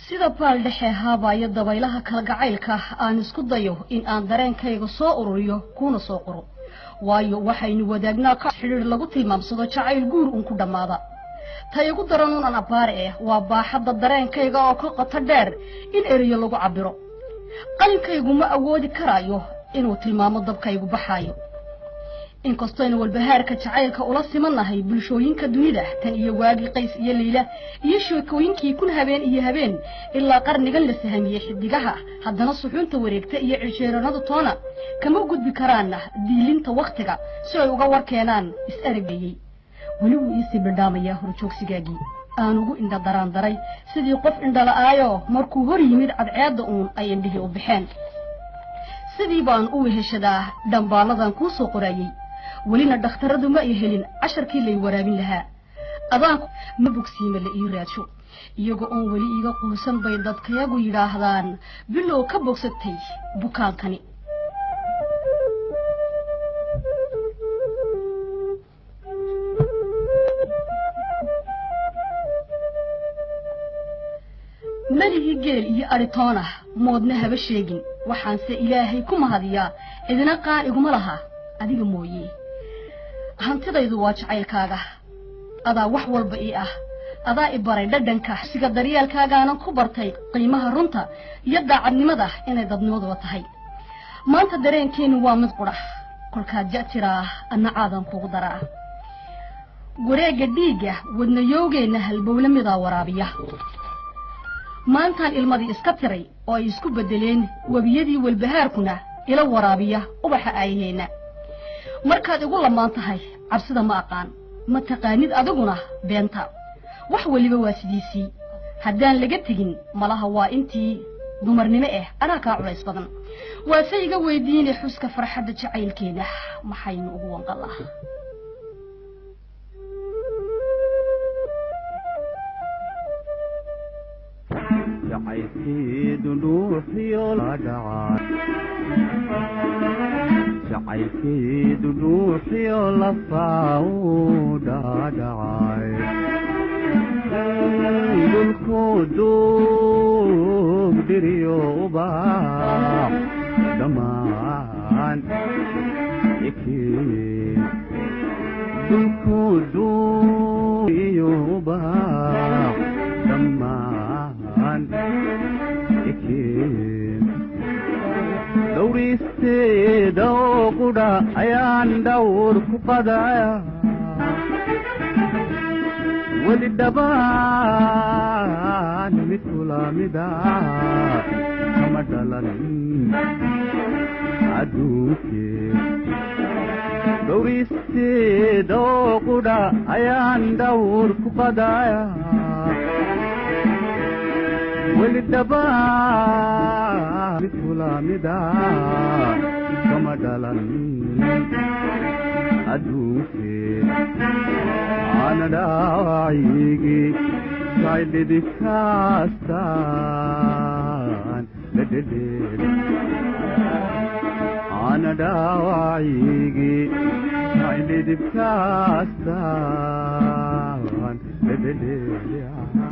sida baal dhexe haabaya dabaylaha kala gacaylka aan isku dayo in aan dareenkayga soo ururiyo kuna soo qoro waayo waxaynu wadaagnaa ka xiriir lagu tilmaamsado jacayl guur uun ku dhamaada tay ugu daran aan abaare waa baaxadda dareenkayga oo ka qoto dheer in eriyo lagu cabiro qalinkaygu ma awoodi karayo inuu tilmaamo dabkaygu baxayo inkastoo in walbahaarka jacaylka ula simanahay bulshooyinka dunida tan iyo waagi qays iyo leela iyo sheekooyinkii kun habeen ilaa qarnigan la sahamiyay xidigaha haddana suxuunta wareegta iyo cisheeranadu toona kama gudbi karaan diilinta waqtiga si ay uga warkeenaan is aragayay wali uu isi badhaamaya horjoogsigaagii aan ugu indha daraan daray sidii qof indha la'aayo markuu hor yimid cadceedda uun ay indhihii u baxeen sidii baan u weheshadaa dhambaaladan kuu soo qorayay ولينا دكتورadu ma helin casharkii lay waraabin lahaa adaan ma bogsiima la ii raadsho iyaga oo wali iga quusan bay dadkayagu yiraahdaan bilow ka bogsatay bukaankani maligi geel iyo aritoona moodna haba sheegin waxaan se ilaahay ku mahadiyaa idina qaan iguma laha adiga mooyee hantidaydu waa jacaylkaaga adaa wax walba ii ah adaa i baray dhadhanka siga daryeelkaagaanan ku bartay qiimaha runta iyo daacadnimada inay dadnimaduba tahay maanta dareenkeenu waa mid qudha kolkaad jatiraa anna caadan kugu daraa wareegga dhiigga wadnayowgeenna halbowle midaa waraabiya maantaan ilmadii iska tiray oo ay isku bedeleen webiyadii walbahaarkuna ila waraabiya ubaxa aayaheenna markaad igu lamaan tahay cabsida ma aqaan ma taqaanid adiguna beenta wax waliba waa sidiisii haddaan laga tegin malaha waa intii dumarnimo anaa kaa culays badan waa se iga weydiinay xuska farxadda jacaylkeena maxaynu ugu wanqalaa jacaylkeedu dhuuxiyo la dhacay jacaylkeedu dhuuxiyo la faawdhadhacay dhulkoodu dhiriyo ubaax dhammaan ekeen dhulkoodu iyo ubaax dhammaan ekeen dhowristeeda oo qudha ayaan dhawr ku qadaya weli dhabaan mid kulamida kama dhalan adduunkee dhowristeeda oo qudha ayaan dhawr ku qadaya weli dhabaan mid kulamida kama dhalan adduunkee ana dhaawacigii jacaylidikaastaan ladhedheed ana dhaawacigii jacaylidikaastaan ladhedheed